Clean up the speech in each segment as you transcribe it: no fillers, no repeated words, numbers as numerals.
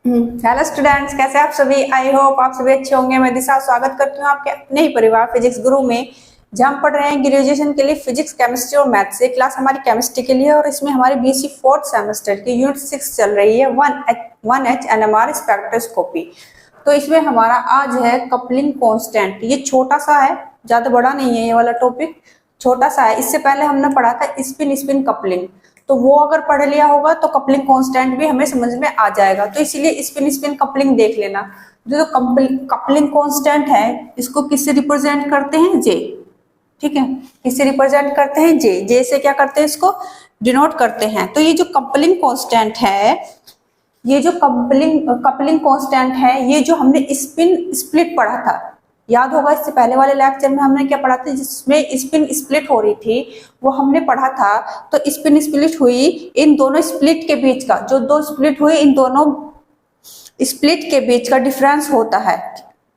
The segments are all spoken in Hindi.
हेलो स्टूडेंट्स, कैसे आप सभी। आई होप आप सभी अच्छे होंगे। मैं दिशा स्वागत करती हूँ आपके अपने ही परिवार फिजिक्स गुरु में, जहाँ हम पढ़ रहे हैं ग्रेजुएशन के लिए फिजिक्स, केमिस्ट्री और मैथ्स। से क्लास हमारी केमिस्ट्री के लिए और इसमें हमारी बीएससी फोर्थ सेमेस्टर की यूनिट 6 चल रही है, 1H NMR स्पेक्ट्रोस्कोपी। तो इसमें हमारा आज है कपलिंग कांस्टेंट। ये छोटा सा है, ज्यादा बड़ा नहीं है, ये वाला टॉपिक छोटा सा है। इससे पहले हमने पढ़ा था स्पिन स्पिन कपलिंग, तो वो अगर पढ़ लिया होगा तो कपलिंग कांस्टेंट भी हमें समझ में आ जाएगा। तो इसीलिए स्पिन स्पिन कपलिंग देख लेना। जो कपलिंग कांस्टेंट है इसको किससे रिप्रेजेंट करते हैं, जे। ठीक है, किससे रिप्रेजेंट करते हैं, जे। जे से क्या करते हैं, इसको डिनोट करते हैं। तो ये जो कपलिंग कांस्टेंट है, ये जो कपलिंग कांस्टेंट है, ये जो हमने स्पिन स्प्लिट पढ़ा था, याद होगा इससे पहले वाले लेक्चर में हमने क्या पढ़ा था, जिसमें स्पिन स्प्लिट हो रही थी वो हमने पढ़ा था। तो स्पिन स्प्लिट हुई, इन दोनों स्प्लिट के बीच का, जो दो स्प्लिट हुई इन दोनों स्प्लिट के बीच का डिफरेंस होता है,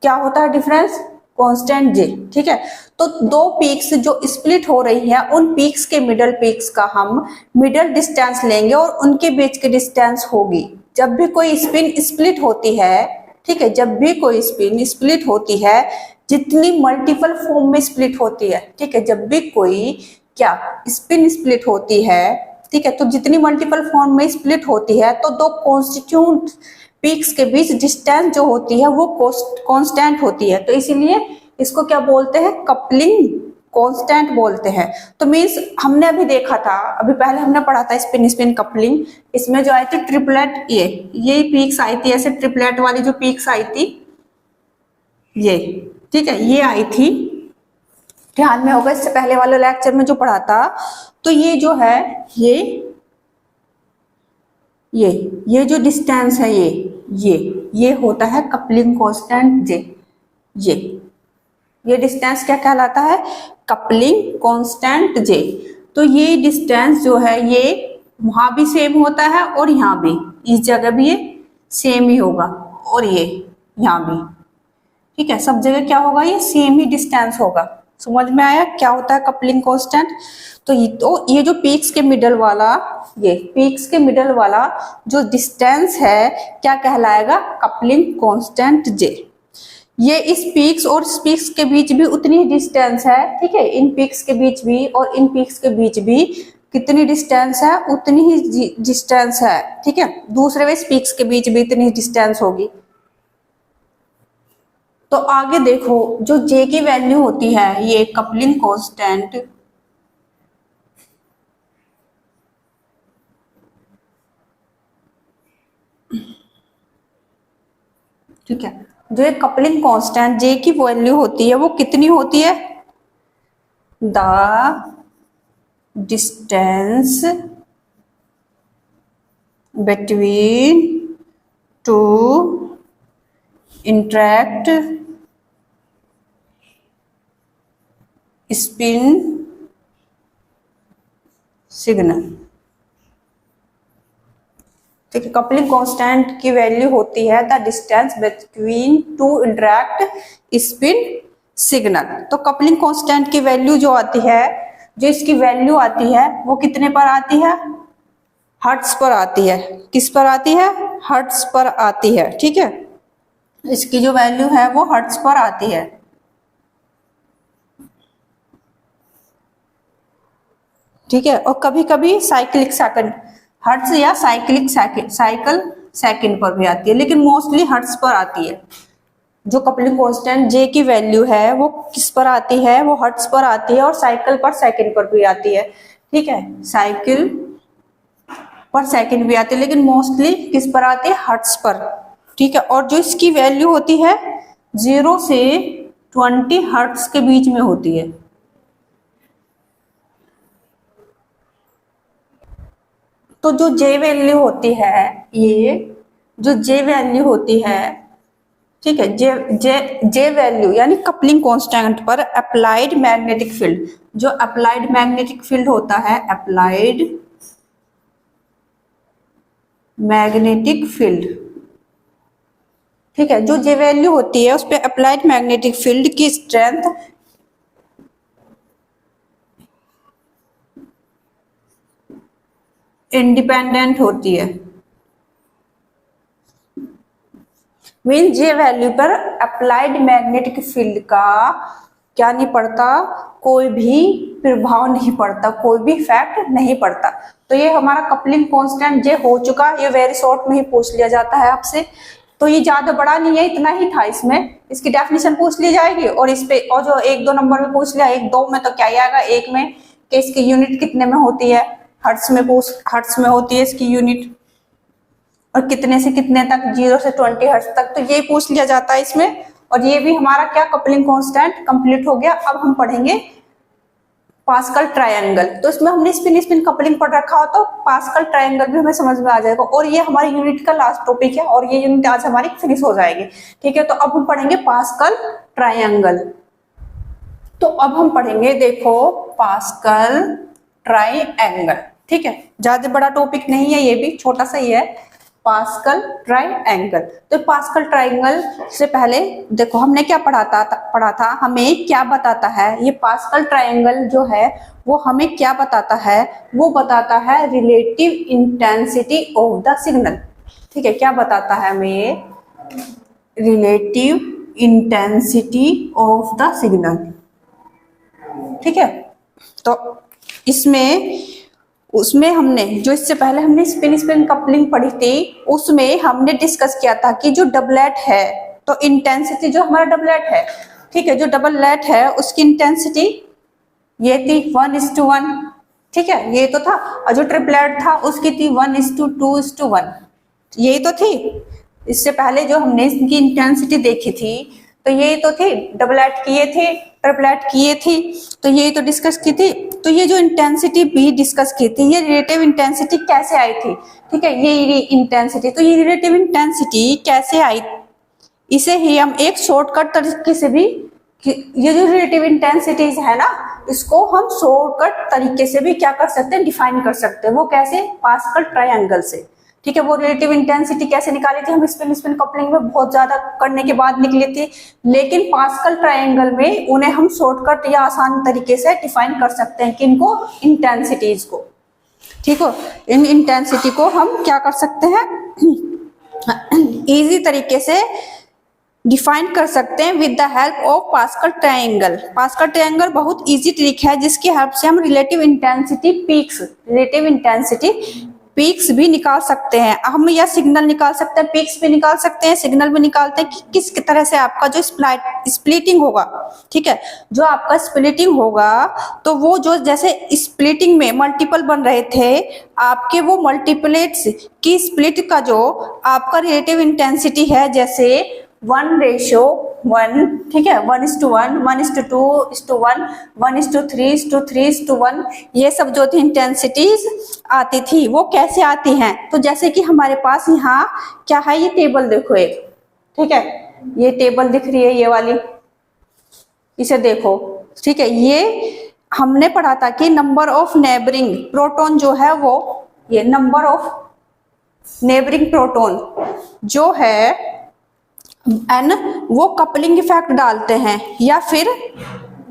क्या होता है डिफरेंस, कांस्टेंट जे। ठीक है, तो दो पीक्स जो स्प्लिट हो रही है, उन पीक्स के मिडल पीक्स का हम मिडल डिस्टेंस लेंगे और उनके बीच की डिस्टेंस होगी। जब भी कोई स्पिन स्प्लिट होती है, ठीक है, जब भी कोई स्पिन स्प्लिट होती है, जितनी मल्टीपल फॉर्म में स्प्लिट होती है, ठीक है, जब भी कोई क्या स्पिन स्प्लिट होती है, ठीक है, तो जितनी मल्टीपल फॉर्म में स्प्लिट होती है, तो दो कॉन्स्टिट्यूंट पीक्स के बीच डिस्टेंस जो होती है वो कांस्टेंट होती है। तो इसीलिए इसको क्या बोलते हैं, कपलिंग कांस्टेंट बोलते हैं। तो मीन्स हमने अभी देखा था, अभी पहले हमने पढ़ा था स्पिन स्पिन कपलिंग। इसमें जो आई थी ट्रिपलेट, ये पीक्स आई थी, ऐसे ट्रिपलेट वाली जो पीक्स आई थी ये, ठीक है, ये आई थी, ध्यान में होगा इससे पहले वाले लेक्चर में जो पढ़ा था। तो ये जो है ये जो डिस्टेंस है, ये होता है कपलिंग कांस्टेंट जे। ये डिस्टेंस क्या कहलाता है, कपलिंग कांस्टेंट जे। तो ये डिस्टेंस जो है ये वहां भी सेम होता है और यहाँ भी, इस जगह भी ये सेम ही होगा और ये यहाँ भी, ठीक है, सब जगह क्या होगा, ये सेम ही डिस्टेंस होगा। समझ में आया क्या होता है कपलिंग कांस्टेंट। तो ये जो पीक्स के मिडल वाला, ये पीक्स के मिडल वाला जो डिस्टेंस है क्या कहलाएगा, कपलिंग कांस्टेंट जे। ये इस पीक्स और इस पीक्स के बीच भी उतनी ही डिस्टेंस है, ठीक है, इन पीक्स के बीच भी और इन पीक्स के बीच भी कितनी डिस्टेंस है, उतनी ही डिस्टेंस है, ठीक है, दूसरे इस पीक्स के बीच भी इतनी डिस्टेंस होगी। तो आगे देखो, जो जे की वैल्यू होती है, ये कपलिंग कांस्टेंट, ठीक है, जो एक कपलिंग कांस्टेंट जे की वैल्यू होती है वो कितनी होती है, the distance between two interact spin signal. ठीक है, कपलिंग कांस्टेंट की वैल्यू होती है the distance between two interact spin signal. तो कपलिंग कांस्टेंट की वैल्यू जो आती है, जो इसकी वैल्यू आती है वो कितने पर आती है, हर्ट्ज पर आती है। किस पर आती है, हर्ट्ज पर आती है, ठीक है, इसकी जो वैल्यू है वो हर्ट्ज पर आती है। ठीक है, और कभी कभी साइक्लिक सेकंड, हर्ट्ज या साइक्लिक साइकिल सेकंड पर भी आती है, लेकिन मोस्टली हर्ट्ज पर आती है। जो कपलिंग कांस्टेंट जे की वैल्यू है वो किस पर आती है, वो हर्ट्ज पर आती है और साइकिल पर सेकंड पर भी आती है। ठीक है, साइकिल पर सेकंड भी आती है, लेकिन मोस्टली किस पर आती है, हर्ट्ज पर। ठीक है, और जो इसकी वैल्यू होती है 0 से 20 हर्ट्ज के बीच में होती है। तो जो जे वैल्यू होती है, ये जो जे वैल्यू होती है, ठीक है, जे जे जे वैल्यू यानी कपलिंग कांस्टेंट पर अप्लाइड मैग्नेटिक फील्ड, जो अप्लाइड मैग्नेटिक फील्ड होता है, अप्लाइड मैग्नेटिक फील्ड, ठीक है, जो जे वैल्यू होती है उस पर अप्लाइड मैग्नेटिक फील्ड की स्ट्रेंथ इंडिपेंडेंट होती है। मीन्स ये वैल्यू पर अप्लाइड मैग्नेटिक फील्ड का क्या नहीं पड़ता, कोई भी प्रभाव नहीं पड़ता, कोई भी इफेक्ट नहीं पड़ता। तो ये हमारा कपलिंग कांस्टेंट ये हो चुका, ये वेरी शॉर्ट में ही पूछ लिया जाता है आपसे। तो ये ज्यादा बड़ा नहीं है, इतना ही था इसमें, इसकी डेफिनेशन पूछ ली जाएगी और इस पे और जो 1-2 नंबर में पूछ लिया, 1-2 में तो क्या ही आएगा, 1 में कि इसकी यूनिट कितने में होती है, हर्ट्ज में होती है इसकी यूनिट, और कितने से कितने तक, 0 से 20 हर्ट्ज तक, तो ये पूछ लिया जाता है इसमें। और ये भी हमारा क्या कपलिंग कांस्टेंट कंप्लीट हो गया। अब हम पढ़ेंगे पास्कल ट्रायंगल। तो इसमें हमने स्पिन कपलिंग पढ़ रखा हो तो पास्कल ट्रायंगल भी हमें समझ में आ जाएगा। और ये हमारी यूनिट का लास्ट टॉपिक है और ये यूनिट आज हमारी फिनिश हो जाएगी, ठीक है। तो अब हम पढ़ेंगे पास्कल ट्रायंगल। तो अब हम पढ़ेंगे, देखो, पास्कल ट्रायंगल, ठीक है। ज्यादा बड़ा टॉपिक नहीं है, ये भी छोटा सा ही है, पास्कल ट्रायंगल। तो पास्कल ट्रायंगल से पहले देखो हमने क्या पढ़ा था, हमें क्या बताता है ये पास्कल ट्रायंगल जो है वो हमें क्या बताता है, वो बताता है relative intensity of the signal, ठीक है। क्या बताता है हमें, relative intensity of the signal, ठीक है। तो उसमें हमने जो इससे पहले हमने स्पिन कपलिंग पढ़ी थी, उसमें हमने डिस्कस किया था कि जो डबलेट है, तो इंटेंसिटी जो हमारा डबलेट है, ठीक है, जो डबलेट है उसकी इंटेंसिटी ये थी 1:1, ठीक है, ये तो था। और जो ट्रिपलेट था उसकी थी 1:2:1, यही तो थी। इससे पहले जो हमने इनकी इंटेंसिटी देखी थी तो यही तो थी, डबलेट किए थे, ट्रिपलेट किए थी, तो यही तो डिस्कस की थी। तो ये जो इंटेंसिटी भी डिस्कस की थी, ये रिलेटिव इंटेंसिटी कैसे आई थी, ठीक है, ये इंटेंसिटी, तो ये रिलेटिव इंटेंसिटी कैसे आई, इसे ही हम एक शॉर्टकट तरीके से भी, ये जो रिलेटिव इंटेंसिटीज है ना, इसको हम शॉर्टकट तरीके से भी क्या कर सकते हैं, डिफाइन कर सकते हैं। वो कैसे, पास्कल ट्रायंगल से, ठीक है। वो रिलेटिव इंटेंसिटी कैसे निकाली थी, हम स्पिन कपलिंग में बहुत ज्यादा करने के बाद निकली थी, लेकिन पास्कल ट्रायंगल में उन्हें हम शॉर्टकट या आसान तरीके से डिफाइन कर सकते हैं, किनको, इंटेंसिटीज को, ठीक हो। इन इंटेंसिटी को हम क्या कर सकते हैं, इजी तरीके से डिफाइन कर सकते हैं with the help of pascal triangle. Pascal triangle बहुत इजी ट्रिक है जिसकी हेल्प से हम रिलेटिव इंटेंसिटी पीक्स भी निकाल सकते हैं। हम या सिग्नल निकाल सकते हैं, पीक्स भी निकाल सकते हैं, सिग्नल भी निकालते हैं कि किस तरह से आपका जो स्प्लिटिंग होगा, ठीक है, जो आपका स्प्लिटिंग होगा तो वो जो जैसे स्प्लिटिंग में मल्टीपल बन रहे थे आपके, वो मल्टीपलेट्स की स्प्लिट का जो आपका रिलेटिव इंटेंसिटी है, जैसे 1:1, ठीक है, 1:1, 1:2:1, 1:3:3:1, ये सब जो थी इंटेंसिटीज आती थी, वो कैसे आती हैं, तो जैसे कि हमारे पास यहाँ क्या है, ये टेबल देखो एक, ठीक है, ये टेबल दिख रही है ये वाली, इसे देखो, ठीक है। ये हमने पढ़ा था कि नंबर ऑफ नेबरिंग प्रोटॉन जो है वो, ये नंबर ऑफ नेबरिंग प्रोटॉन जो है एन, वो कपलिंग इफेक्ट डालते हैं या फिर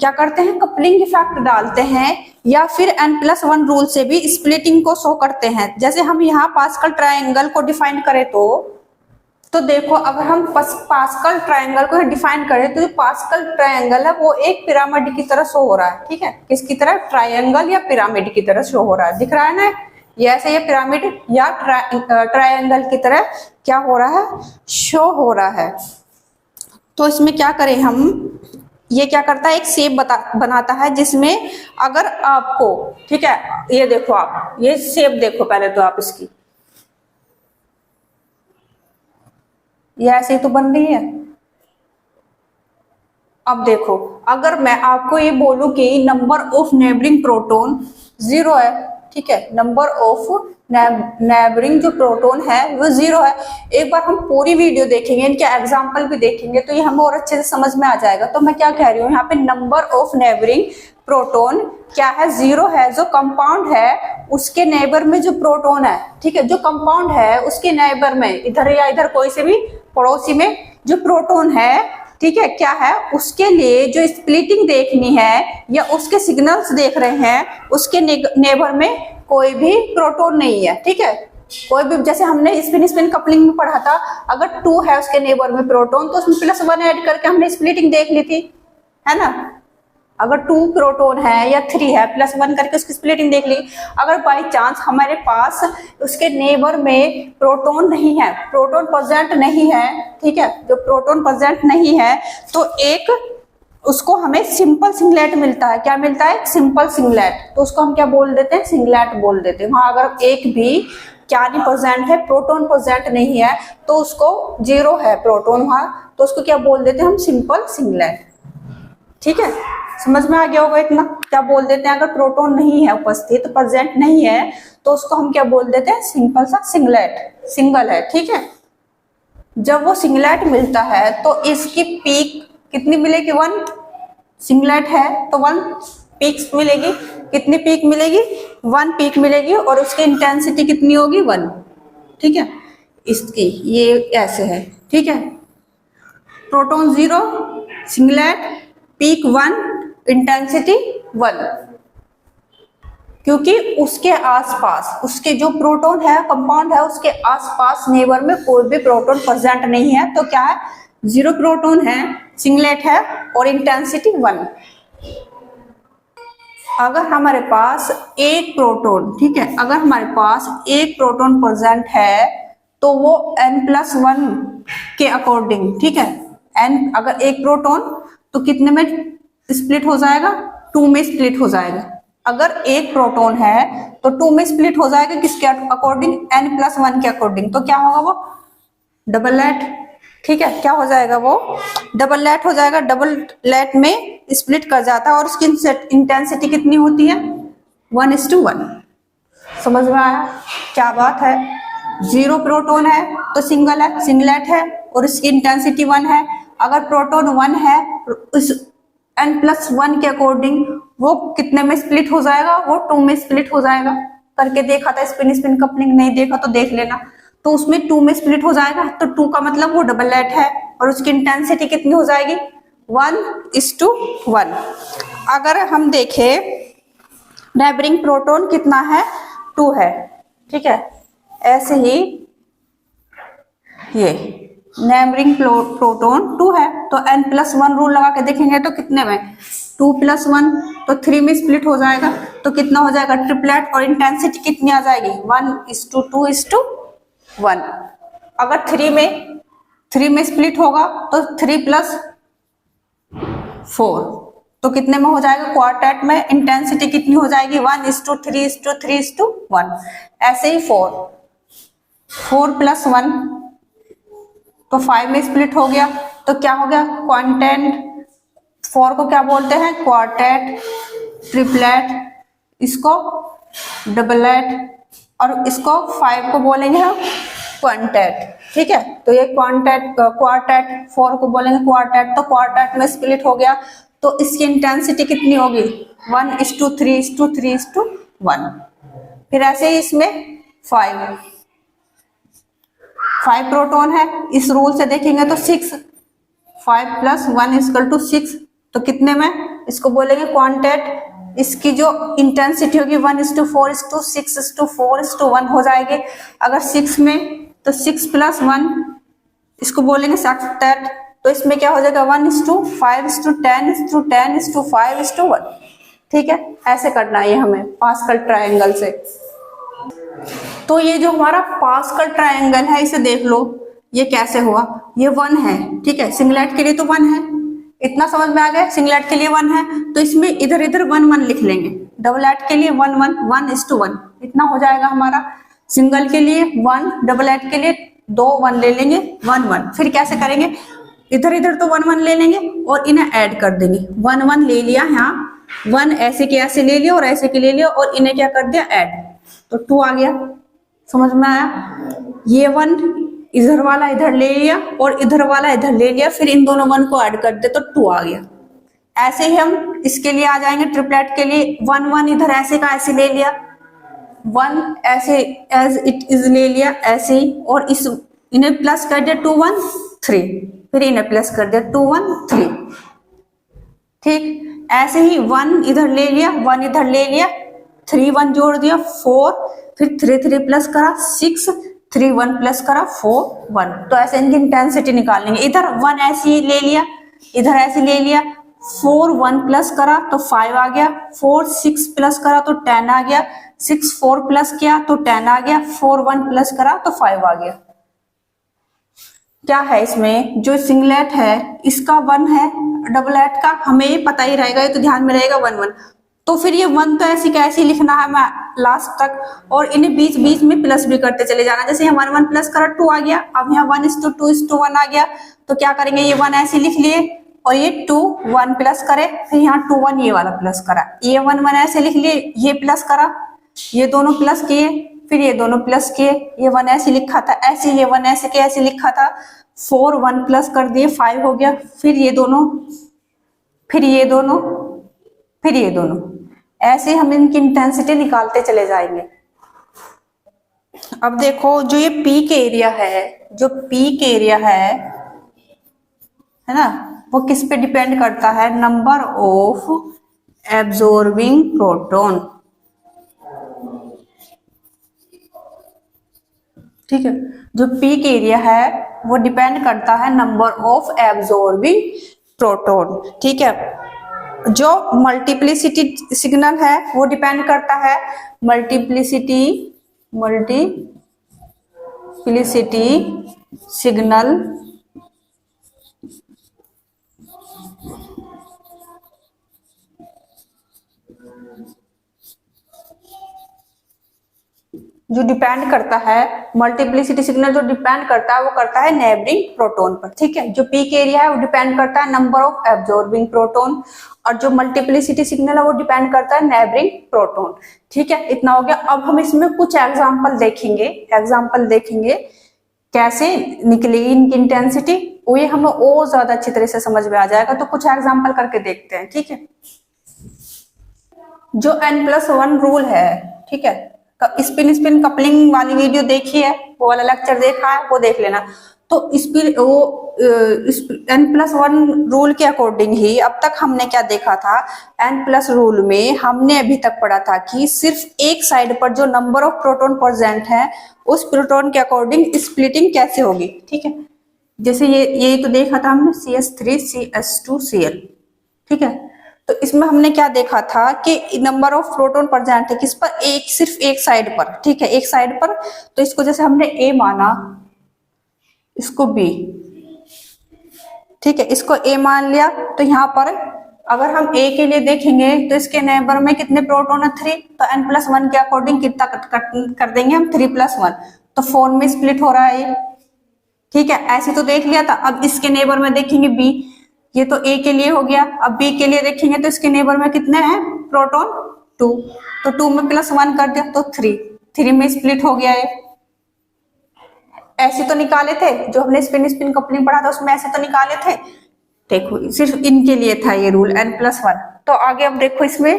क्या करते हैं, कपलिंग इफेक्ट डालते हैं, या फिर n+1 रूल से भी स्प्लिटिंग को शो करते हैं। जैसे हम यहाँ पास्कल ट्रायंगल को डिफाइन करें तो देखो, अगर हम पास्कल ट्रायंगल को डिफाइन करें तो जो पास्कल ट्रायंगल है वो एक पिरामिड की तरह शो हो रहा है, ठीक है, किसकी तरह, ट्रायंगल या पिरामिड की तरह शो हो रहा है, दिख रहा है ना, ये ऐसे ये पिरामिड या ट्रायंगल की तरह क्या हो रहा है, शो हो रहा है। तो इसमें क्या करें हम, ये क्या करता है, एक शेप बनाता है जिसमें अगर आपको, ठीक है, ये देखो आप, ये शेप देखो पहले तो आप इसकी, ये ऐसे ही तो बन रही है। अब देखो, अगर मैं आपको ये बोलूं कि नंबर ऑफ नेबरिंग प्रोटॉन 0 है, ठीक है, नंबर ऑफ नेबरिंग जो प्रोटॉन है वो 0 है। एक बार हम पूरी वीडियो देखेंगे, इनके एग्जांपल भी देखेंगे तो ये हमें और अच्छे से समझ में आ जाएगा। तो मैं क्या कह रही हूँ, यहाँ पे नंबर ऑफ नेबरिंग प्रोटॉन क्या है, 0 है। जो कंपाउंड है उसके नेबर में जो प्रोटॉन है, ठीक है, जो कंपाउंड है उसके नेबर में, इधर या इधर कोई से भी पड़ोसी में जो प्रोटॉन है, ठीक है, क्या है, उसके लिए जो स्प्लिटिंग देखनी है या उसके सिग्नल्स देख रहे हैं, उसके नेबर में कोई भी प्रोटॉन नहीं है, ठीक है, कोई भी, जैसे हमने स्पिन स्पिन कपलिंग में पढ़ा था, अगर 2 है उसके नेबर में प्रोटॉन तो उसमें +1 ऐड करके हमने स्प्लिटिंग देख ली थी, है ना। अगर 2 प्रोटॉन है या 3 है, +1 करके उसकी स्प्लिटिंग देख ली। अगर बाई चांस हमारे पास उसके नेबर में प्रोटॉन नहीं है, प्रोटॉन प्रेजेंट नहीं है, ठीक है, जो प्रोटॉन प्रेजेंट नहीं है तो एक उसको हमें सिंपल सिंगलेट मिलता है। क्या मिलता है? Simple singlet. तो उसको हम क्या बोल देते हैं? सिंगलेट बोल देते हैं। वहां अगर एक भी क्या नहीं प्रेजेंट है, प्रोटॉन प्रेजेंट नहीं है, तो उसको 0 है प्रोटॉन वहां, तो उसको क्या बोल देते हैं हम? Simple singlet. ठीक है, समझ में आ गया होगा इतना। क्या बोल देते हैं? अगर प्रोटॉन नहीं है उपस्थित, प्रेजेंट नहीं है, तो उसको हम क्या बोल देते हैं? सिंपल सा सिंगलेट, सिंगल है। ठीक है, जब वो सिंगलेट मिलता है तो इसकी पीक कितनी मिलेगी? 1। सिंगलेट है तो 1 पीक मिलेगी। कितनी पीक मिलेगी? 1 पीक मिलेगी। और उसकी इंटेंसिटी कितनी होगी? 1। ठीक है, इसकी ये ऐसे है। ठीक है, प्रोटॉन 0, सिंगलेट, पीक 1, इंटेंसिटी 1। क्योंकि उसके आसपास, उसके जो प्रोटॉन है, कंपाउंड है, उसके आसपास नेबर में कोई भी प्रोटॉन प्रेजेंट नहीं है, तो क्या है? 0 प्रोटॉन है, सिंगलेट है और इंटेंसिटी 1। अगर हमारे पास एक प्रोटॉन, ठीक है, अगर हमारे पास एक प्रोटॉन प्रेजेंट है तो वो n+1 के अकॉर्डिंग, ठीक है, n अगर एक प्रोटॉन तो कितने में स्प्लिट हो जाएगा? 2 में स्प्लिट हो जाएगा। अगर एक प्रोटॉन है तो 2 में स्प्लिट हो जाएगा। किसके अकॉर्डिंग? n+1 के अकॉर्डिंग। तो क्या होगा? वो डबलेट। ठीक है, क्या हो जाएगा? वो डबलेट हो जाएगा। डबलेट में स्प्लिट कर जाता है और उसकी इंटेंसिटी कितनी होती है? 1:1। समझ में आया? क्या बात है। 0 प्रोटॉन है तो सिंगल है, सिंगलेट है और इसकी इंटेंसिटी 1 है। अगर प्रोटॉन 1 है, उस n+1 के अकॉर्डिंग वो कितने में स्प्लिट हो जाएगा? वो 2 में स्प्लिट हो जाएगा। करके देखा था स्पिन स्पिन कपलिंग, नहीं देखा तो देख लेना। तो उसमें 2 में स्प्लिट हो जाएगा, तो 2 का मतलब वो डबलेट है और उसकी इंटेंसिटी कितनी हो जाएगी? 1:1। अगर हम देखें नेबरिंग प्रोटॉन कितना है? 2 है। ठीक है, ऐसे ही ये नेबरिंग प्रोटॉन 2 है तो n+1 रूल लगा के देखेंगे तो कितने में? 2+1 तो 3 में स्प्लिट हो जाएगा। तो कितना हो जाएगा? ट्रिपलेट। और इंटेंसिटी कितनी आ जाएगी? 1:2:1। अगर 3 में स्प्लिट होगा तो 3+4 तो कितने में हो जाएगा? क्वार्टेट में इंटेंसिटी कितनी हो जाएगी? 1:3:3:1। ऐसे ही 4+1 तो 5 में स्प्लिट हो गया। तो क्या हो गया? क्वांटेट। 4 को क्या बोलते हैं? क्वार्टेट, ट्रिपलेट, इसको डबलेट और इसको 5 को बोलेंगे हम क्वांटेट। ठीक है, तो ये क्वार्टेट 4 को बोलेंगे क्वार्टेट। तो क्वार्टेट में स्प्लिट हो गया तो इसकी इंटेंसिटी कितनी होगी? 1:3:3:1। फिर ऐसे ही इसमें 5 प्रोटॉन है। इस रूल से देखेंगे तो 6, 5+1 = 6। तो कितने में? इसको बोलेंगे क्वांटेट। इसकी जो इंटेंसिटी होगी 1:4:6:4:1 हो जाएगी। अगर 6 में तो 6+1 इसको बोलेंगे सेक्टेट। तो इसमें क्या हो जाएगा? 1:5:10:10:5:1। ठीक है, ऐसे करना है हमें पास्कल ट्रायंगल से। तो ये जो हमारा पास्कल ट्रायंगल है, इसे देख लो, ये कैसे हुआ? ये 1 है। ठीक है, सिंगलेट के लिए तो 1 है, इतना समझ में आ गया। सिंगलेट के लिए 1 है तो इसमें इधर इधर 1 1 लिख लेंगे। डबलेट के लिए 1 1 1:1 इतना हो जाएगा हमारा। सिंगल के लिए 1, डबलेट के लिए 2 1 ले लेंगे, 1 1। फिर कैसे करेंगे? इधर इधर तो 1 1 ले लेंगे और इन्हें ऐड कर देंगे। 1 1 ले लिया, यहाँ 1 ऐसे के ऐसे ले लिया और ऐसे के ले लिया और इन्हें क्या कर दिया? ऐड। तो 2 आ गया। समझ में आया? ये 1 इधर वाला इधर ले लिया और इधर वाला इधर ले लिया, फिर इन दोनों 1 को ऐड कर दे तो 2 आ गया। ऐसे ही हम इसके लिए आ जाएंगे ट्रिपलेट के लिए। 1 1 इधर ऐसे का ऐसे ले लिया, 1 ऐसे एज इट इज ले लिया ऐसे ही, और इस इन्हें प्लस कर दिया 2 1 3, फिर इन्हें प्लस कर दिया 2 1 3। ठीक, ऐसे ही 1 इधर ले लिया, 1 इधर ले लिया, 3 1 जोड़ दिया 4, फिर 3 3 प्लस करा 6, 3 1 प्लस करा 4 1। तो ऐसे इनकी इंटेंसिटी निकाल लेंगे। इधर 1 ऐसे ले लिया, इधर ऐसे ले लिया, 4 1 प्लस करा तो 5 आ गया, 4 6 प्लस करा तो 10 आ गया, 6 4 प्लस किया तो 10 आ गया, 4 1 प्लस करा तो 5 आ गया। क्या है इसमें, जो सिंगलेट है इसका 1 है, डबलेट का हमें ये पता ही रहेगा, ये तो ध्यान में रहेगा 1 1। तो फिर ये 1 तो ऐसी कैसे लिखना है मैं लास्ट तक, और इन्हें बीच बीच में प्लस भी करते चले जाना। जैसे यहाँ 1 1 प्लस करा 2 आ गया, अब यहाँ 1:2:1 आ गया, तो क्या करेंगे, ये 1 ऐसे लिख लिए और ये 2 1 प्लस करे, फिर यहाँ 2 1 ये वाला प्लस करा, ये 1 1 ऐसे लिख लिए, ये प्लस करा, ये दोनों प्लस किए, फिर ये दोनों प्लस किए, ये 1 ऐसे लिखा था, ऐसे ये 1 ऐसे के ऐसे लिखा था, 4 1 प्लस कर दिए 5 हो गया, फिर ये दोनों, फिर ये दोनों, फिर ये दोनों, ऐसे हम इनकी इंटेंसिटी निकालते चले जाएंगे। अब देखो जो ये पीक एरिया है, जो पीक एरिया है ना, वो किस पे डिपेंड करता है, नंबर ऑफ एब्जॉर्बिंग प्रोटॉन। ठीक है, जो पीक एरिया है वो डिपेंड करता है नंबर ऑफ एब्जॉर्बिंग प्रोटॉन। ठीक है, जो मल्टीप्लिसिटी सिग्नल है वो डिपेंड करता है मल्टीप्लिसिटी सिग्नल जो डिपेंड करता है, मल्टीप्लिसिटी सिग्नल जो डिपेंड करता है वो करता है नेबरिंग प्रोटॉन पर। ठीक है, जो पीक एरिया है वो डिपेंड करता है नंबर ऑफ एब्जॉर्बिंग प्रोटॉन, और जो मल्टीप्लिसिटी सिग्नल है वो डिपेंड करता है नेबरिंग प्रोटॉन। ठीक है, इतना हो गया। अब हम इसमें कुछ एग्जांपल देखेंगे कैसे निकलेगी इनकी इंटेंसिटी, वो ये हमें और ज्यादा अच्छी तरह से समझ में आ जाएगा। तो कुछ एग्जांपल करके देखते हैं। ठीक है, जो n+1 रूल है, ठीक है, स्पिन कपलिंग वाली वीडियो देखी है, वो वाला लेक्चर देखा है, वो देख लेना। तो n+1 रूल के अकॉर्डिंग ही अब तक हमने क्या देखा था, n+ रूल में हमने अभी तक पढ़ा था कि सिर्फ एक साइड पर जो नंबर ऑफ प्रोटॉन प्रेजेंट है उस प्रोटॉन के अकॉर्डिंग स्प्लिटिंग कैसे होगी। ठीक है, जैसे ये तो देखा था हमने CH3CH2Cl। ठीक है, तो इसमें हमने क्या देखा था कि नंबर ऑफ प्रोटॉन प्रेजेंट है किस पर, एक, सिर्फ एक साइड पर। ठीक है, एक साइड पर, तो इसको जैसे हमने A माना, इसको B। ठीक है, इसको A मान लिया, तो यहाँ पर अगर हम A के लिए देखेंगे तो इसके नेबर में कितने प्रोटॉन है, 3, तो n+1 के अकॉर्डिंग कितना कर देंगे हम, 3+1, तो 4 में स्प्लिट हो रहा है। ठीक है, ऐसे तो देख लिया था। अब इसके नेबर में देखेंगे B, ये तो A के लिए हो गया। अब B के लिए देखेंगे तो इसके नेबर में कितने हैं प्रोटॉन, 2, तो 2 में +1 कर दिया तो 3 में स्प्लिट हो गया है। ऐसे तो निकाले थे, जो हमने स्पिन कपलिंग पढ़ा था उसमें ऐसे तो निकाले थे। देखो सिर्फ इनके लिए था ये रूल n+1। तो आगे अब देखो इसमें,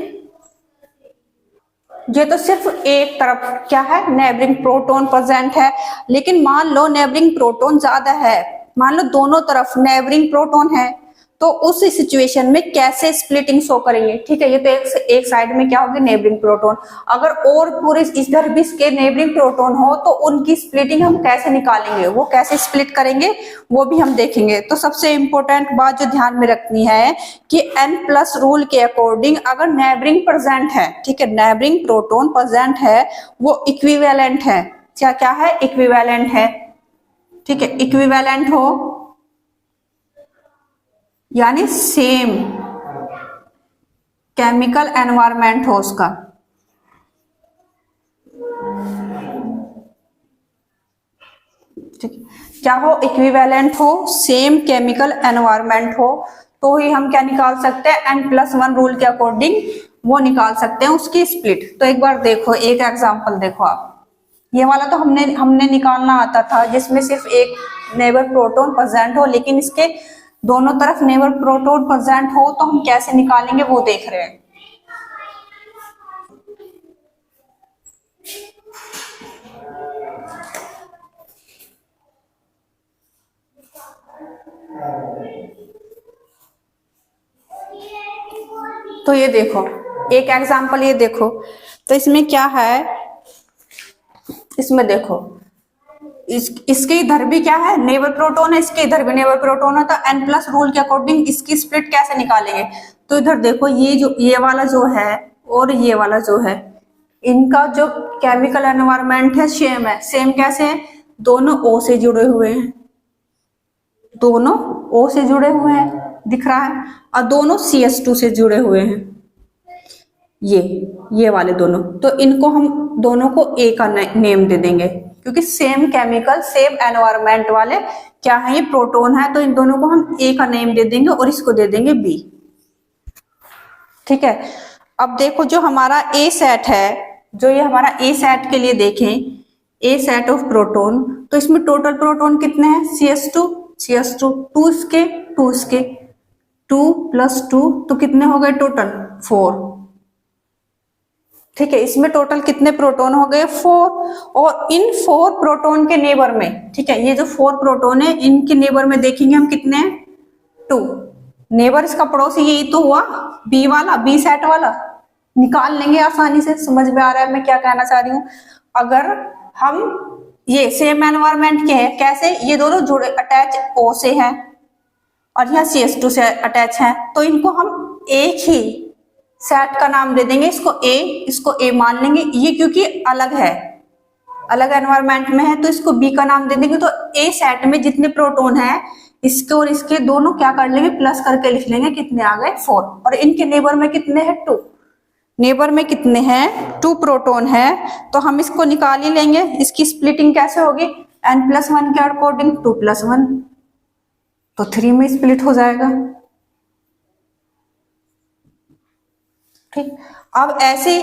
ये तो सिर्फ एक तरफ क्या है, नेबरिंग प्रोटॉन प्रेजेंट है, लेकिन मान लो नेबरिंग प्रोटॉन ज्यादा है, मान लो दोनों तरफ नेबरिंग प्रोटॉन है, तो उस सिचुएशन में कैसे स्प्लिटिंग शो करेंगे। ठीक है, ये तो एक साइड में क्या होगी, नेबरिंग प्रोटॉन। अगर और पूरे इधर भी इसके नेबरिंग प्रोटॉन हो तो उनकी स्प्लिटिंग हम कैसे निकालेंगे, वो कैसे स्प्लिट करेंगे वो भी हम देखेंगे। तो सबसे इंपॉर्टेंट बात जो ध्यान में रखनी है कि n+ रूल के अकॉर्डिंग अगर नेबरिंग प्रेजेंट है, ठीक है, नेबरिंग प्रोटॉन प्रेजेंट है, वो इक्विवेलेंट है। क्या है, इक्विवेलेंट है। ठीक है, इक्विवेलेंट हो यानी सेम केमिकल एनवायरनमेंट हो उसका। ठीक, क्या हो, इक्विवेलेंट हो, सेम केमिकल एनवायरनमेंट हो, तो ही हम क्या निकाल सकते हैं, n+1 रूल के अकॉर्डिंग वो निकाल सकते हैं उसकी स्प्लिट। तो एक बार देखो, एक एग्जांपल देखो आप, ये वाला तो हमने निकालना आता था, जिसमें सिर्फ एक नेबर प्रोटॉन प्रेजेंट हो, लेकिन इसके दोनों तरफ नेबर प्रोटॉन प्रेजेंट हो, तो हम कैसे निकालेंगे वो देख रहे हैं। तो ये देखो एक एग्जांपल, ये देखो, तो इसमें क्या है, इसमें देखो इसके इधर भी क्या है, नेबर प्रोटोन है, इसके इधर भी नेबर प्रोटोन है, तो n प्लस रूल के अकॉर्डिंग इसकी स्प्लिट कैसे निकालेंगे। तो इधर देखो ये वाला जो है और ये वाला जो है, इनका जो केमिकल एनवायरनमेंट है सेम है। सेम कैसे है, दोनों O से जुड़े हुए हैं, दोनों O से जुड़े हुए हैं दिख रहा है, और दोनों CH2 से जुड़े हुए हैं, ये वाले दोनों। तो इनको हम दोनों को A का नेम दे देंगे, क्योंकि सेम केमिकल सेम एनवायरनमेंट वाले क्या है, ये प्रोटोन है, तो इन दोनों को हम A का नेम दे देंगे और इसको दे देंगे B। ठीक है। अब देखो जो हमारा A सेट है, जो ये हमारा A सेट के लिए देखें, A सेट ऑफ प्रोटोन, तो इसमें टोटल प्रोटोन कितने हैं, CH2 2 इसके 2 + 2, तो कितने हो गए टोटल 4। ठीक है, इसमें टोटल कितने प्रोटोन हो गए 4, और इन 4 प्रोटोन के नेबर में, ठीक है, ये जो 4 प्रोटोन है इनके नेबर में देखेंगे हम कितने हैं 2। नेबर इसका पड़ोसी यही तो हुआ बी वाला, बी सेट वाला, निकाल लेंगे आसानी से। समझ में आ रहा है मैं क्या कहना चाह रही हूँ। अगर हम ये सेम एनवायरनमेंट के हैं, कैसे, ये दोनों जुड़े अटैच O से हैं और यहाँ CH2 से अटैच हैं, तो इनको हम एक ही सेट का नाम दे देंगे, इसको A मान लेंगे। ये क्योंकि अलग है, अलग एनवायरनमेंट में है, तो इसको B का नाम दे देंगे। तो A सेट में जितने प्रोटोन है इसके और इसके दोनों क्या कर लेंगे, प्लस करके लिख लेंगे, कितने आ गए 4। और इनके नेबर में कितने हैं 2, नेबर में कितने हैं 2 प्रोटोन है, तो हम इसको निकाल ही लेंगे। इसकी स्प्लिटिंग कैसे होगी, n+1 के अकॉर्डिंग 2 + 1, तो 3 में स्प्लिट हो जाएगा। ठीक, अब ऐसे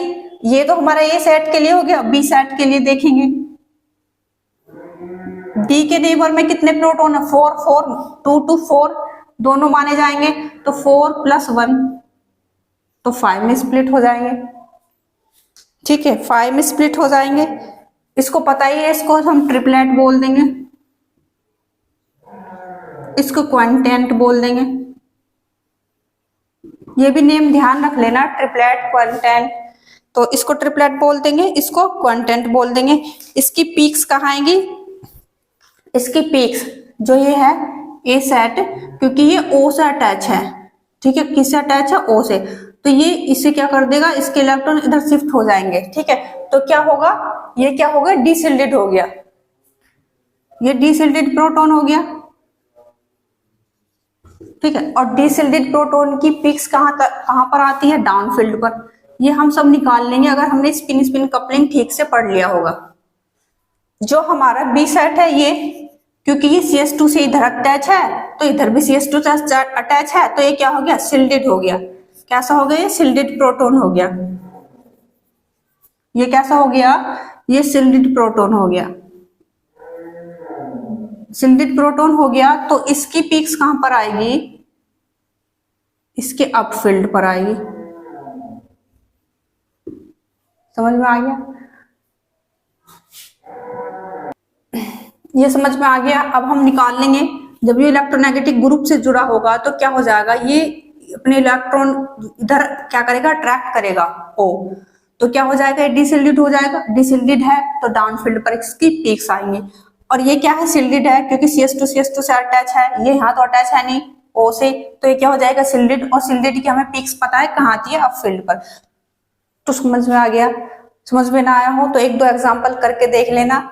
ये तो हमारा A सेट के लिए हो गया। B सेट के लिए देखेंगे, D के नेबर में कितने प्रोटोन है 4 2 to 4 दोनों माने जाएंगे, तो 4 + 1, तो 5 में स्प्लिट हो जाएंगे। ठीक है, 5 में स्प्लिट हो जाएंगे। इसको पता ही है, इसको हम ट्रिपलेट बोल देंगे, इसको क्वांटेंट बोल देंगे। ये भी नेम ध्यान रख लेना, ट्रिपलेट क्वांटेंट, तो इसको ट्रिपलेट बोल देंगे, इसको क्वांटेंट बोल देंगे। इसकी पीक्स कहाँ आएंगी, इसकी पीक्स जो ये है A सेट, क्योंकि ये O से अटैच है, ठीक है, किससे अटैच है O से, तो ये इसे क्या कर देगा, इसके इलेक्ट्रॉन इधर शिफ्ट हो जाएंगे। ठीक है, तो क्या होगा, ये क्या हो गया, डिसिल्डेड हो गया, ये डिसिल्डेड प्रोटॉन हो गया। ठीक है, और डिसिल्डेड प्रोटॉन की पिक्स कहां पर आती है, डाउनफील्ड पर। ये हम सब निकाल लेंगे अगर हमने स्पिन स्पिन कपलिंग ठीक से पढ़ लिया होगा। जो हमारा बी सेट है ये, क्योंकि ये CH2 से इधर अटैच है, तो इधर भी CH2 से अटैच है, तो ये क्या हो गया, सिल्डेड हो गया। कैसा हो गया, ये सिल्डेड प्रोटॉन हो गया। ये कैसा हो गया, ये सिल्डेड प्रोटॉन हो गया। सिल्डेड प्रोटॉन हो गया, तो इसकी पीक्स कहां पर आएगी, इसके अपफील्ड पर आएगी। समझ में आ गया, ये समझ में आ गया। अब हम निकाल लेंगे, जब ये इलेक्ट्रोनेगेटिव ग्रुप से जुड़ा होगा तो क्या हो जाएगा, ये अपने इलेक्ट्रॉन इधर क्या करेगा, अट्रैक्ट करेगा O, तो क्या हो जाएगा, डिसिल्डेड हो जाएगा। डिसिल्डेड है तो डाउनफील्ड पर इसकी पीक्स आएंगे। और ये क्या है, सिल्डेड है, क्योंकि CH2 से अटैच है, ये यहाँ तो अटैच है नहीं O से, तो ये क्या हो जाएगा, सिल्डेड। और सिल्डेड की हमें पीक्स पता है कहाँ आती है, अपफील्ड पर। तो समझ में आ गया। समझ में ना आया हो तो 1-2 एग्जाम्पल करके देख लेना।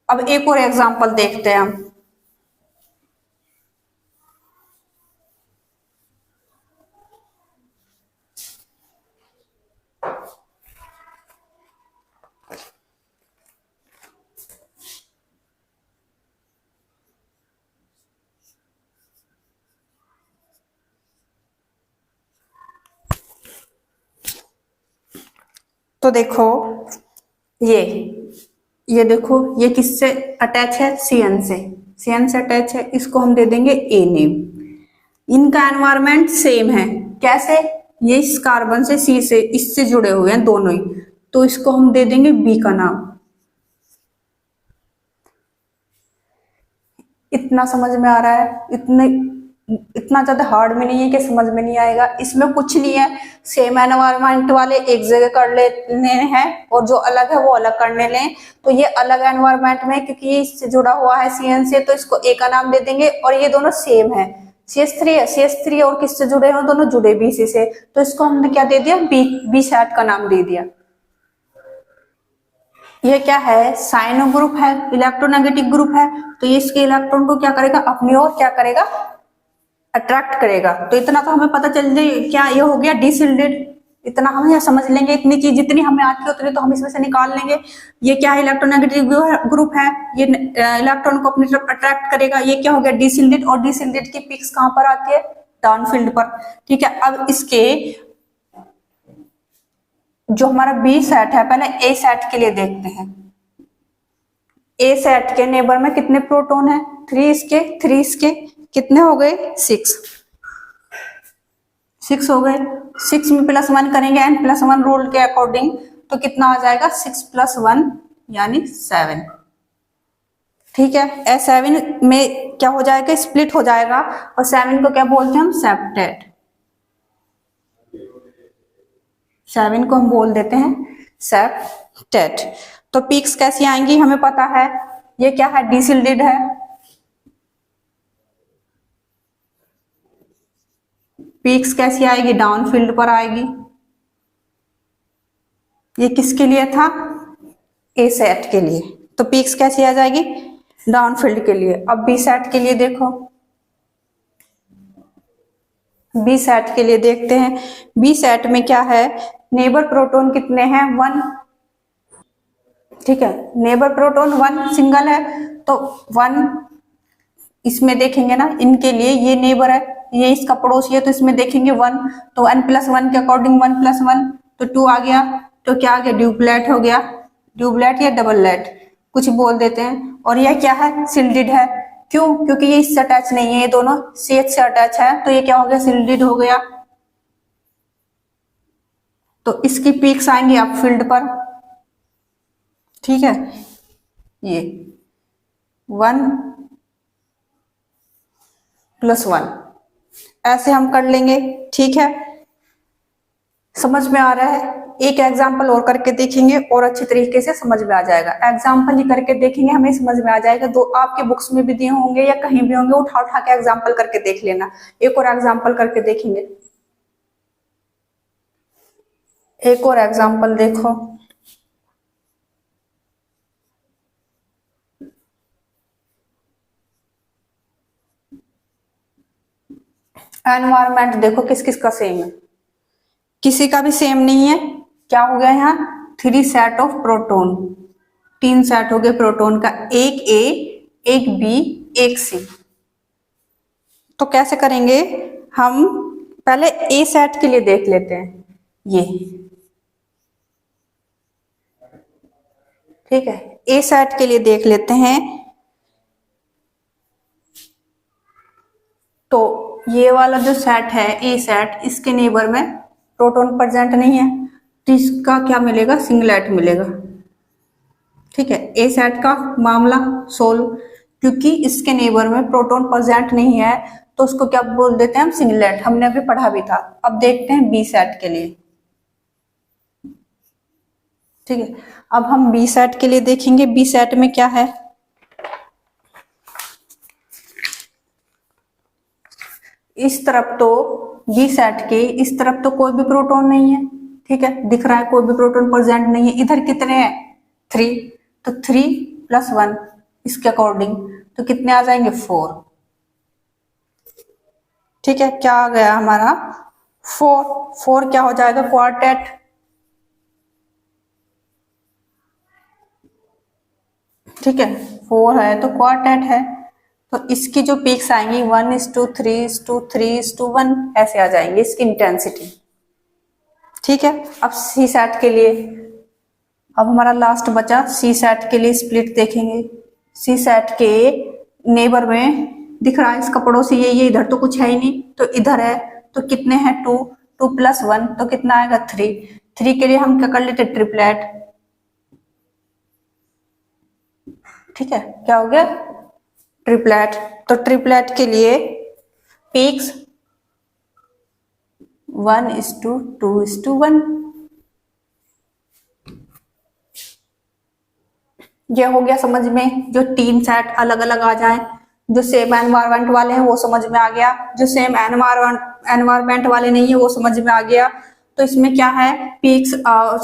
अब एक और एग्जाम्पल देखते हैं हम। तो देखो ये देखो, ये किससे अटैच है, CN से अटैच है, इसको हम दे देंगे A नेम। इनका एनवायरनमेंट सेम है, कैसे, ये इस कार्बन से C से इससे जुड़े हुए हैं दोनों ही, तो इसको हम दे देंगे B का नाम। इतना समझ में आ रहा है, इतने इतना ज्यादा हार्ड में नहीं है कि समझ में नहीं आएगा। इसमें कुछ नहीं है, सेम एनवायरनमेंट वाले एक जगह कर लेने हैं और जो अलग है वो अलग करने लें। तो ये अलग एनवायरनमेंट में, क्योंकि ये इससे जुड़ा हुआ है CN से, तो इसको A का नाम दे देंगे। और ये दोनों सेम है, CH3 है, CH3 और किससे जुड़े हैं, दोनों जुड़े BC से, तो इसको हमने क्या दे दिया, बी सेट का नाम दे दिया। ये क्या है, साइनो ग्रुप है, इलेक्ट्रोनेगेटिव ग्रुप है, तो ये इसके इलेक्ट्रॉन को क्या करेगा, अपनी ओर क्या करेगा, अट्रैक्ट करेगा। तो इतना तो हमें पता चल जाए, क्या ये हो गया डिसिल्डेड, इतना हम यहाँ समझ लेंगे। इतनी चीज जितनी हमें आती है उतनी तो हम इसमें से निकाल लेंगे। ये क्या है, इलेक्ट्रोनेगेटिव ग्रुप है, ये इलेक्ट्रॉन को अपनी तरफ अट्रैक्ट करेगा। ये क्या हो गया, डिसिल्डेड, और डिसिल्डेड की पीक्स कहाँ पर आती है, डाउनफील्ड पर। ठीक है, अब इसके जो हमारा बी सेट है, पहले ए सेट के लिए देखते हैं। ए सेट के नेबर में कितने प्रोटॉन है, 3 इसके 3 इसके, कितने हो गए, 6 हो गए। 6 में +1 करेंगे n+1 रूल के अकॉर्डिंग, तो कितना आ जाएगा, 6 + 1 यानी 7। ठीक है, S7 में क्या हो जाएगा, स्प्लिट हो जाएगा, और 7 को क्या बोलते हैं हम, सेप्टेट। 7 को हम बोल देते हैं सेप्टेट। तो पीक्स कैसी आएंगी हमें पता है, ये क्या है, डिसिल्डेड है, पीक्स कैसी आएगी, डाउनफील्ड पर आएगी। ये किसके लिए था, ए सेट के लिए, तो पीक्स कैसी आ जाएगी, डाउनफील्ड के लिए। अब बी सेट के लिए देखो, बी सेट के लिए देखते हैं। बी सेट में क्या है, नेबर प्रोटॉन कितने हैं, 1। ठीक है, नेबर प्रोटॉन 1 सिंगल है, तो 1 इसमें देखेंगे ना, इनके लिए ये नेबर है, ये इसका पड़ोसी है, तो इसमें देखेंगे 1, तो n+1 के अकॉर्डिंग 1+1 तो 2 आ गया, तो क्या आ गया, ड्यूप्लेट हो गया, ड्यूप्लेट या डबललेट कुछ बोल देते हैं। और यह क्या है, सिल्डेड है, क्यों, क्योंकि ये इससे अटैच नहीं है, ये दोनों CH से अटैच है, तो ये क्या हो गया, सिल्डेड हो गया। तो इसकी पीक्स आएंगी अपफील्ड पर। ठीक है, ये 1+1 ऐसे हम कर लेंगे। ठीक है, समझ में आ रहा है। एक एग्जाम्पल और करके देखेंगे और अच्छी तरीके से समझ में आ जाएगा। एग्जाम्पल ही करके देखेंगे, हमें समझ में आ जाएगा। दो आपके बुक्स में भी दिए होंगे या कहीं भी होंगे, उठा उठा के एग्जाम्पल करके देख लेना। एक और एग्जाम्पल करके देखेंगे, एक और एग्जाम्पल देखो। एनवायरमेंट देखो किस किस का सेम है, किसी का भी सेम नहीं है। क्या हो गया यहाँ, 3 सेट ऑफ प्रोटोन, 3 सेट हो गए प्रोटोन का, एक ए, एक बी, एक सी। तो कैसे करेंगे हम, पहले ए सेट के लिए देख लेते हैं। ये ठीक है, ए सेट के लिए देख लेते हैं। तो ये वाला जो सेट है ए सेट, इसके नेबर में प्रोटॉन प्रेजेंट नहीं है, तो इसका क्या मिलेगा, सिंगलेट मिलेगा। ठीक है, ए सेट का मामला सोल्व, क्योंकि इसके नेबर में प्रोटॉन प्रेजेंट नहीं है, तो उसको क्या बोल देते हैं हम, सिंगलेट। हमने अभी पढ़ा भी था। अब देखते हैं बी सेट के लिए। ठीक है, अब हम बी सेट के लिए देखेंगे। बी सेट में क्या है, इस तरफ तो बी सेट के इस तरफ तो कोई भी प्रोटॉन नहीं है। ठीक है, दिख रहा है कोई भी प्रोटॉन प्रेजेंट नहीं है। इधर कितने हैं, 3, तो 3+1 इसके अकॉर्डिंग तो कितने आ जाएंगे, 4। ठीक है, क्या आ गया हमारा, 4 क्या हो जाएगा, क्वार्टेट। ठीक है, 4 है तो क्वार्टेट है। तो इसकी जो पीक्स आएंगी 1:3:3:1 ऐसे आ जाएंगे इसकी इंटेंसिटी। ठीक है, अब सी सेट के लिए, अब हमारा लास्ट बचा सी सेट के लिए स्प्लिट देखेंगे। सी सेट के नेबर में दिख रहा है इसका पड़ोसी ये इधर तो कुछ है ही नहीं, तो इधर है, तो कितने हैं, 2, 2+1 तो कितना आएगा, 3 के लिए हम क्या कर लेते, ट्रिपलेट। ठीक है, क्या हो गया, ट्रिपलेट। तो ट्रिपलेट के लिए पीक्स 1:2:1। ये हो गया समझ में। जो 3 सेट अलग अलग आ जाए, जो सेम एनवायरमेंट वाले हैं वो समझ में आ गया, जो सेम एनवायरमेंट वाले नहीं है वो समझ में आ गया। तो इसमें क्या है, पीक्स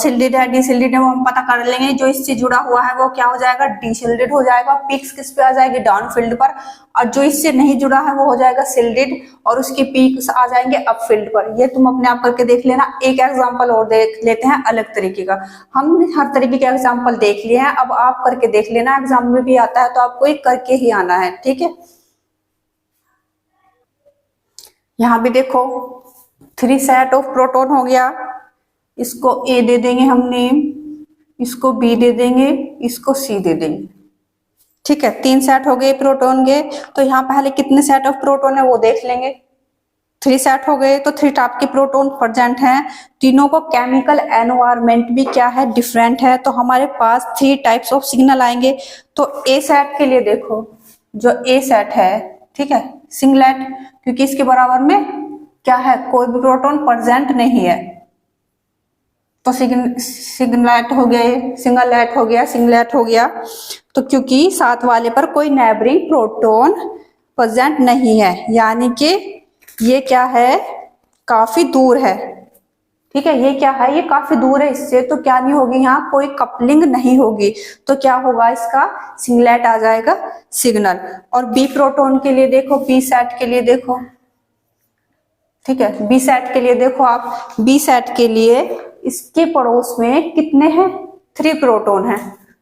शिल्डेड है, डीशिल्डेड है, वो हम पता कर लेंगे। जो इससे जुड़ा हुआ है वो क्या हो जाएगा, डीशिल्डेड हो जाएगा। पीक्स किस पे आ जाएगी, डाउन फील्ड पर। और जो इससे नहीं जुड़ा है वो हो जाएगा शिल्डेड, और उसकी पीक्स आ जाएंगे अप फील्ड पर। ये तुम अपने आप करके देख लेना। एक एग्जाम्पल और देख लेते हैं अलग तरीके का। हमने हर तरीके के एग्जाम्पल देख लिए हैं, अब आप करके देख लेना। एग्जाम में भी आता है तो आपको एक करके ही आना है, ठीक है। यहाँ भी देखो 3 सेट ऑफ प्रोटॉन हो गया, इसको ए दे देंगे हम नेम, इसको बी दे देंगे, इसको सी दे देंगे, ठीक है। 3 सेट हो गए प्रोटॉन के। तो यहाँ पहले कितने सेट ऑफ प्रोटॉन है वो देख लेंगे। 3 सेट हो गए, तो 3 टाइप के प्रोटॉन प्रेजेंट हैं। तीनों को केमिकल एनवायरमेंट भी क्या है, डिफरेंट है। तो हमारे पास 3 टाइप्स ऑफ सिग्नल आएंगे। तो ए सेट के लिए देखो, जो ए सेट है, ठीक है, सिंगलेट, क्योंकि इसके बराबर में क्या है, कोई भी प्रोटॉन प्रेजेंट नहीं है। तो सिंगलेट हो गए, सिंगलेट हो गया, सिंगलेट हो गया। तो क्योंकि साथ वाले पर कोई नेबरिंग प्रोटॉन प्रेजेंट नहीं है, यानी कि ये क्या है, काफी दूर है, ठीक है। ये क्या है, ये काफी दूर है इससे, तो क्या नहीं होगी, यहाँ कोई कपलिंग नहीं होगी। तो क्या होगा, इसका सिंगलेट आ जाएगा सिग्नल। और बी प्रोटॉन के लिए देखो, बी सेट के लिए देखो, ठीक है। बी सेट के लिए देखो आप, बी सेट के लिए इसके पड़ोस में कितने हैं, 3 प्रोटॉन है।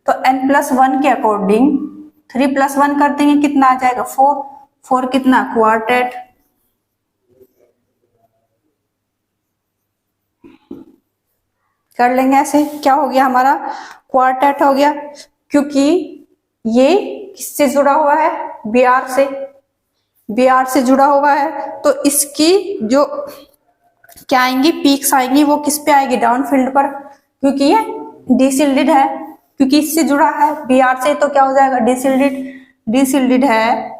तो n+1 के अकॉर्डिंग 3+1 कर देंगे, कितना आ जाएगा, 4। 4 कितना, क्वार्टेट। कर लेंगे ऐसे, क्या हो गया हमारा, क्वार्टेट हो गया। क्योंकि ये किससे जुड़ा हुआ है, Br से, Br से जुड़ा हुआ है। तो इसकी जो क्या आएंगी, पीक्स आएंगी, वो किस पे आएगी, डाउन फील्ड पर, क्योंकि ये डीशिल्डेड है, क्योंकि इससे जुड़ा है Br से। तो क्या हो जाएगा, डीशिल्डेड, डीशिल्डेड है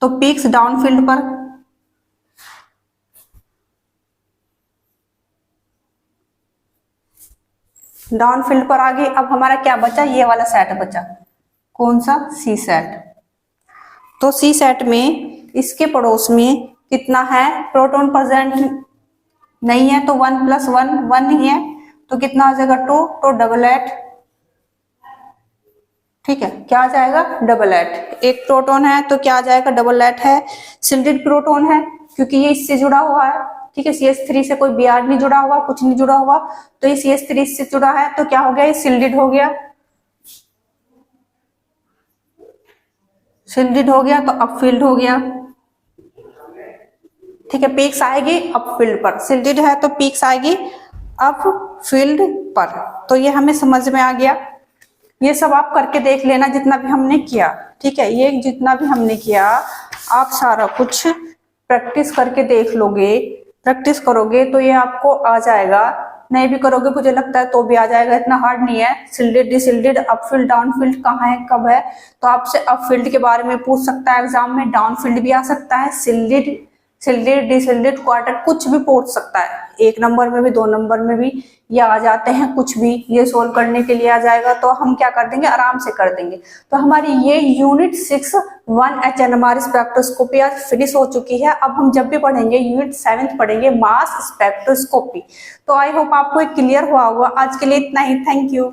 तो पीक्स डाउन फील्ड पर। डाउन फील्ड पर आ गई। अब हमारा क्या बचा, ये वाला सेट बचा, कौन सा, सी सेट। तो सी सेट में इसके पड़ोस में कितना है, प्रोटॉन प्रेजेंट नहीं है, तो 1+1 1 ही है, तो कितना आ जाएगा, 2। तो डबलेट, ठीक है, क्या आ जाएगा, डबलेट। एक प्रोटॉन है तो क्या आ जाएगा, डबलेट है। शिल्डेड प्रोटॉन है क्योंकि ये इससे जुड़ा हुआ है, ठीक है। CH3 से कोई Br नहीं जुड़ा हुआ, कुछ नहीं जुड़ा हुआ, तो ये CH3 से जुड़ा है, तो क्या हो गया, ये शिल्डेड हो गया। शिल्डेड हो गया तो अपफील्ड हो गया, ठीक है। पीक्स आएगी अपफील्ड पर, शिल्डेड है तो पीक्स आएगी अपफील्ड पर। तो ये हमें समझ में आ गया। ये सब आप करके देख लेना जितना भी हमने किया, ठीक है। ये जितना भी हमने किया आप सारा कुछ प्रैक्टिस करके देख लोगे, प्रैक्टिस करोगे तो ये आपको आ जाएगा। नहीं भी करोगे मुझे लगता है तो भी आ जाएगा, इतना हार्ड नहीं है। शिल्डेड, डिशिल्डेड, अपफील्ड, डाउनफील्ड कहाँ है, कब है, तो आपसे अपफील्ड के बारे में पूछ सकता है एग्जाम में, डाउनफील्ड भी आ सकता है, शिल्डेड, शिल्डेड, डिशिल्डेड, क्वार्टर, कुछ भी पूछ सकता है। 1 नंबर में भी 2 नंबर में भी ये आ जाते हैं, कुछ भी ये सोल्व करने के लिए आ जाएगा। तो हम क्या कर देंगे, आराम से कर देंगे। तो हमारी ये यूनिट 6 1H NMR स्पेक्ट्रोस्कोपी आज फिनिश हो चुकी है। अब हम जब भी पढ़ेंगे यूनिट 7 पढ़ेंगे मास स्पेक्ट्रोस्कोपी। तो आई होप आपको क्लियर हुआ होगा। आज के लिए इतना ही, थैंक यू।